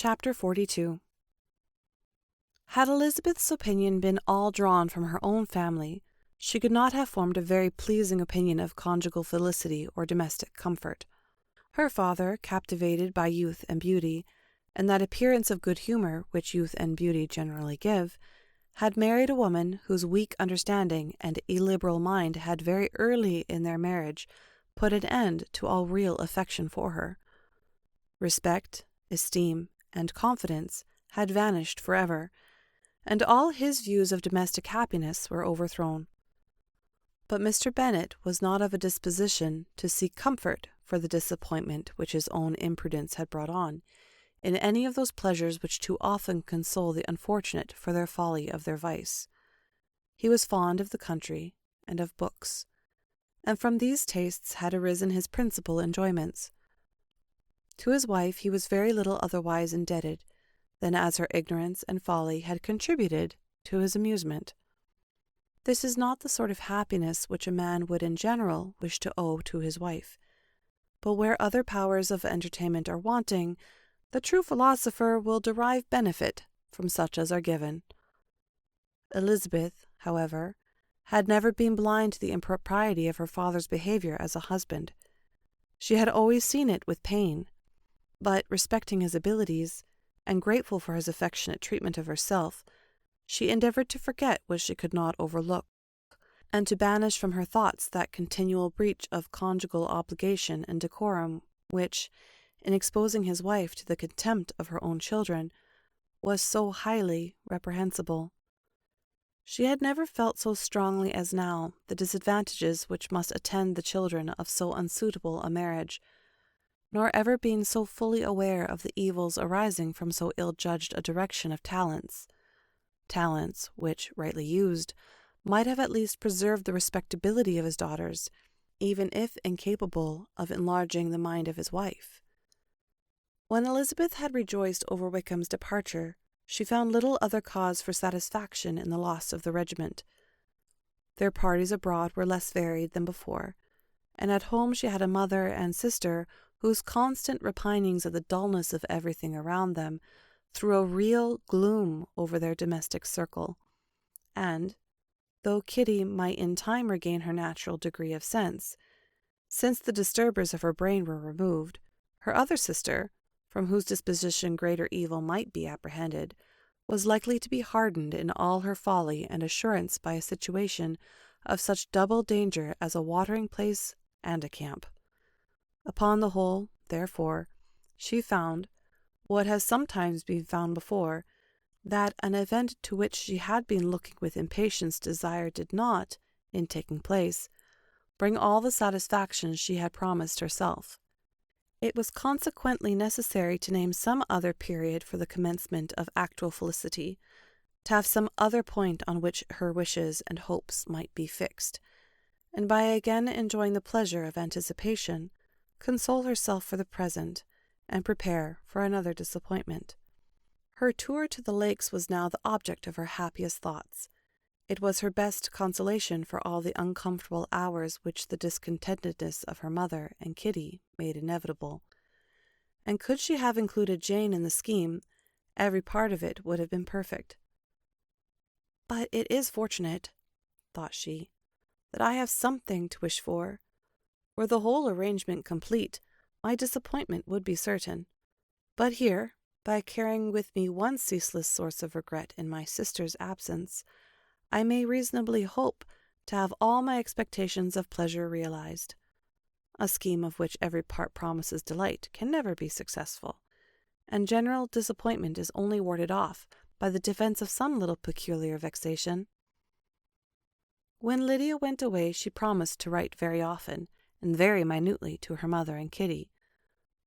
Chapter 42. Had Elizabeth's opinion been all drawn from her own family, she could not have formed a very pleasing opinion of conjugal felicity or domestic comfort. Her father, captivated by youth and beauty, and that appearance of good humour which youth and beauty generally give, had married a woman whose weak understanding and illiberal mind had very early in their marriage put an end to all real affection for her. Respect, esteem, and confidence had vanished forever, and all his views of domestic happiness were overthrown. But Mr. Bennet was not of a disposition to seek comfort for the disappointment which his own imprudence had brought on, in any of those pleasures which too often console the unfortunate for their folly of their vice. He was fond of the country and of books, and from these tastes had arisen his principal enjoyments. To his wife he was very little otherwise indebted than as her ignorance and folly had contributed to his amusement. This is not the sort of happiness which a man would in general wish to owe to his wife, but where other powers of entertainment are wanting, the true philosopher will derive benefit from such as are given. Elizabeth, however, had never been blind to the impropriety of her father's behaviour as a husband. She had always seen it with pain, but respecting his abilities, and grateful for his affectionate treatment of herself, she endeavoured to forget what she could not overlook, and to banish from her thoughts that continual breach of conjugal obligation and decorum which, in exposing his wife to the contempt of her own children, was so highly reprehensible. She had never felt so strongly as now the disadvantages which must attend the children of so unsuitable a marriage, nor ever been so fully aware of the evils arising from so ill-judged a direction of talents which, rightly used, might have at least preserved the respectability of his daughters, even if incapable of enlarging the mind of his wife. When Elizabeth had rejoiced over Wickham's departure, she found little other cause for satisfaction in the loss of the regiment. Their parties abroad were less varied than before, and at home she had a mother and sister whose constant repinings at the dullness of everything around them threw a real gloom over their domestic circle, and, though Kitty might in time regain her natural degree of sense, since the disturbers of her brain were removed, her other sister, from whose disposition greater evil might be apprehended, was likely to be hardened in all her folly and assurance by a situation of such double danger as a watering-place and a camp. Upon the whole, therefore, she found, what has sometimes been found before, that an event to which she had been looking with impatience desire did not, in taking place, bring all the satisfaction she had promised herself. It was consequently necessary to name some other period for the commencement of actual felicity, to have some other point on which her wishes and hopes might be fixed, and by again enjoying the pleasure of anticipation, console herself for the present, and prepare for another disappointment. Her tour to the lakes was now the object of her happiest thoughts. It was her best consolation for all the uncomfortable hours which the discontentedness of her mother and Kitty made inevitable. And could she have included Jane in the scheme, every part of it would have been perfect. But it is fortunate, thought she, that I have something to wish for. Were the whole arrangement complete, my disappointment would be certain. But here, by carrying with me one ceaseless source of regret in my sister's absence, I may reasonably hope to have all my expectations of pleasure realized. A scheme of which every part promises delight can never be successful, and general disappointment is only warded off by the defence of some little peculiar vexation. When Lydia went away, she promised to write very often and very minutely to her mother and Kitty,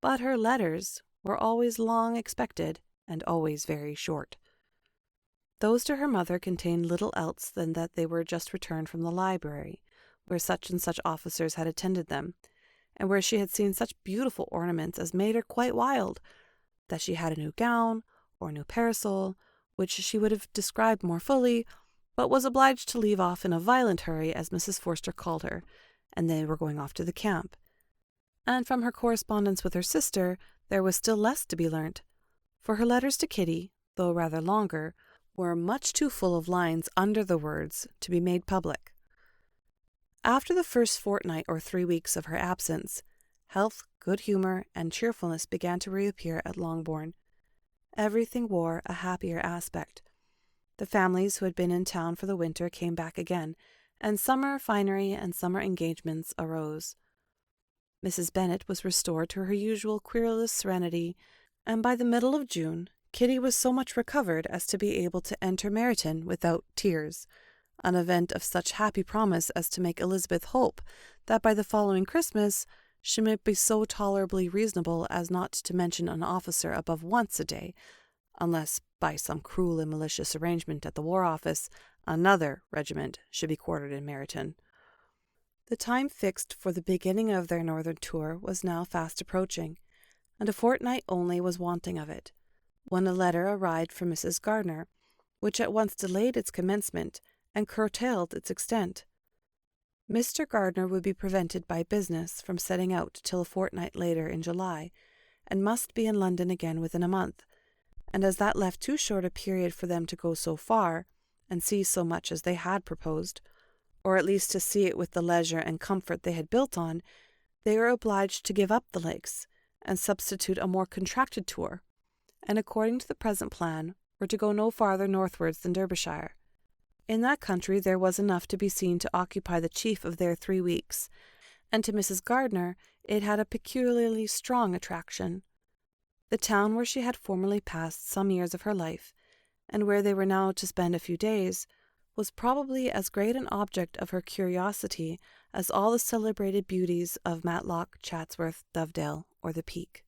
but her letters were always long expected and always very short. Those to her mother contained little else than that they were just returned from the library, where such and such officers had attended them, and where she had seen such beautiful ornaments as made her quite wild, that she had a new gown or a new parasol, which she would have described more fully, but was obliged to leave off in a violent hurry, as Mrs. Forster called her, and they were going off to the camp. And from her correspondence with her sister there was still less to be learnt, for her letters to Kitty, though rather longer, were much too full of lines under the words to be made public. After the first fortnight or 3 weeks of her absence, health, good humour, and cheerfulness began to reappear at Longbourn. Everything wore a happier aspect. The families who had been in town for the winter came back again, and summer finery and summer engagements arose. Mrs. Bennet was restored to her usual querulous serenity, and by the middle of June, Kitty was so much recovered as to be able to enter Meryton without tears, an event of such happy promise as to make Elizabeth hope that by the following Christmas she might be so tolerably reasonable as not to mention an officer above once a day, unless, by some cruel and malicious arrangement at the War Office, another regiment should be quartered in Meryton. The time fixed for the beginning of their northern tour was now fast approaching, and a fortnight only was wanting of it, when a letter arrived from Mrs. Gardiner, which at once delayed its commencement and curtailed its extent. Mr. Gardiner would be prevented by business from setting out till a fortnight later in July, and must be in London again within a month, and as that left too short a period for them to go so far, and see so much as they had proposed, or at least to see it with the leisure and comfort they had built on, they were obliged to give up the lakes, and substitute a more contracted tour, and according to the present plan were to go no farther northwards than Derbyshire. In that country there was enough to be seen to occupy the chief of their 3 weeks, and to Mrs. Gardiner it had a peculiarly strong attraction. The town where she had formerly passed some years of her life, and where they were now to spend a few days, was probably as great an object of her curiosity as all the celebrated beauties of Matlock, Chatsworth, Dovedale, or the Peak.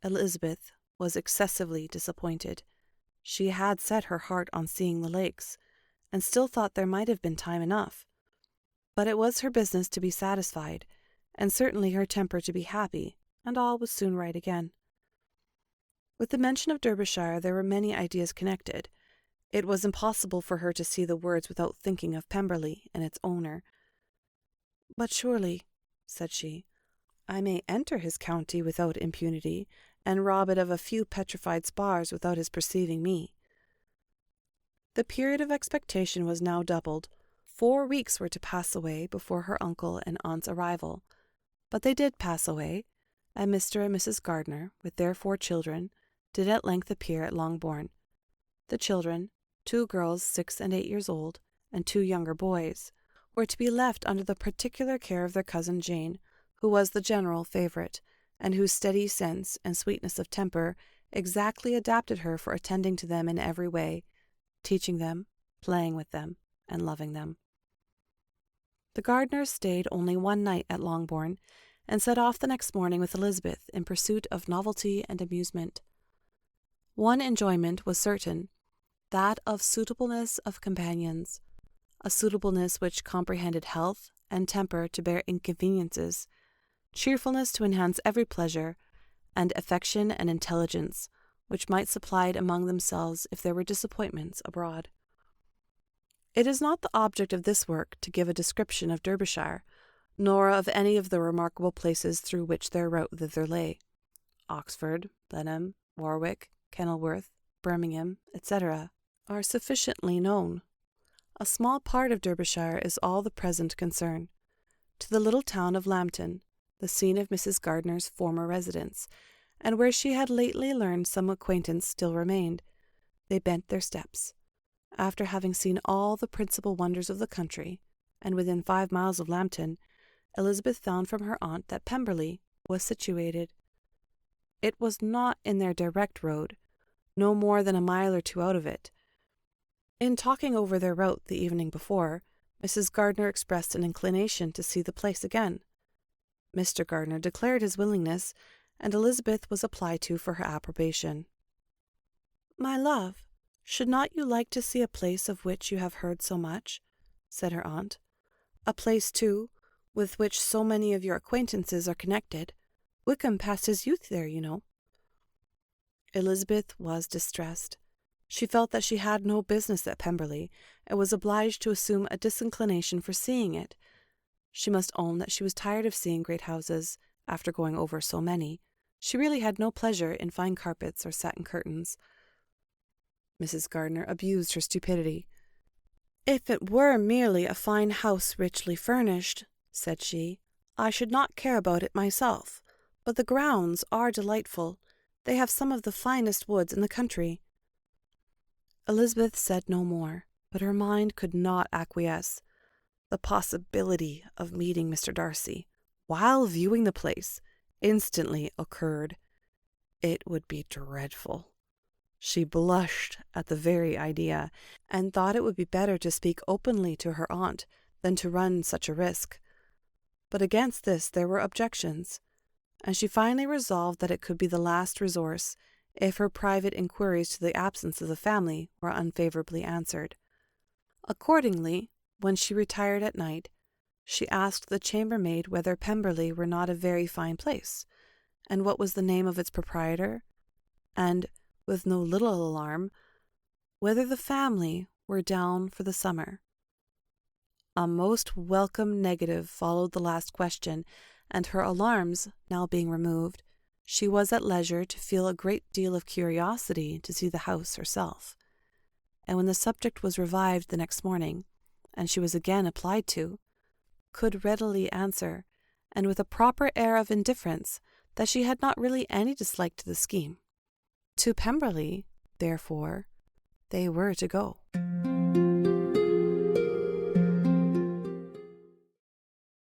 Elizabeth was excessively disappointed. She had set her heart on seeing the lakes, and still thought there might have been time enough. But it was her business to be satisfied, and certainly her temper to be happy, and all was soon right again. With the mention of Derbyshire there were many ideas connected. It was impossible for her to see the words without thinking of Pemberley and its owner. "But surely," said she, "I may enter his county without impunity, and rob it of a few petrified spars without his perceiving me." The period of expectation was now doubled. 4 weeks were to pass away before her uncle and aunt's arrival, but they did pass away, and Mr. and Mrs. Gardiner, with their 4 children, did at length appear at Longbourn. The children, 2 girls 6 and 8 years old, and 2 younger boys, were to be left under the particular care of their cousin Jane, who was the general favourite, and whose steady sense and sweetness of temper exactly adapted her for attending to them in every way, teaching them, playing with them, and loving them. The Gardiners stayed only 1 night at Longbourn, and set off the next morning with Elizabeth in pursuit of novelty and amusement. One enjoyment was certain, that of suitableness of companions, a suitableness which comprehended health and temper to bear inconveniences, cheerfulness to enhance every pleasure, and affection and intelligence, which might supply it among themselves if there were disappointments abroad. It is not the object of this work to give a description of Derbyshire, nor of any of the remarkable places through which their route thither lay. Oxford, Blenheim, Warwick, Kenilworth, Birmingham, etc., are sufficiently known. A small part of Derbyshire is all the present concern. To the little town of Lambton, the scene of Mrs. Gardiner's former residence, and where she had lately learned some acquaintance still remained, they bent their steps. After having seen all the principal wonders of the country, and within 5 miles of Lambton, Elizabeth found from her aunt that Pemberley was situated. It was not in their direct road, no more than a mile or 2 out of it. In talking over their route the evening before, Mrs. Gardiner expressed an inclination to see the place again. Mr. Gardiner declared his willingness, and Elizabeth was applied to for her approbation. "My love, should not you like to see a place of which you have heard so much?" said her aunt. "A place, too, with which so many of your acquaintances are connected. Wickham passed his youth there, you know." Elizabeth was distressed. She felt that she had no business at Pemberley, and was obliged to assume a disinclination for seeing it. She must own that she was tired of seeing great houses, after going over so many, She really had no pleasure in fine carpets or satin curtains. Mrs. Gardiner abused her stupidity. "If it were merely a fine house richly furnished," said she, "I should not care about it myself. But the grounds are delightful. They have some of the finest woods in the country." Elizabeth said no more, but her mind could not acquiesce. The possibility of meeting Mr. Darcy, while viewing the place, instantly occurred. It would be dreadful. She blushed at the very idea, and thought it would be better to speak openly to her aunt than to run such a risk. But against this there were objections, and she finally resolved that it could be the last resource if her private inquiries to the absence of the family were unfavourably answered. Accordingly, when she retired at night, she asked the chambermaid whether Pemberley were not a very fine place, and what was the name of its proprietor, and, with no little alarm, whether the family were down for the summer. A most welcome negative followed the last question, and her alarms now being removed, she was at leisure to feel a great deal of curiosity to see the house herself. And when the subject was revived the next morning, and she was again applied to, could readily answer, and with a proper air of indifference, that she had not really any dislike to the scheme. To Pemberley, therefore, they were to go.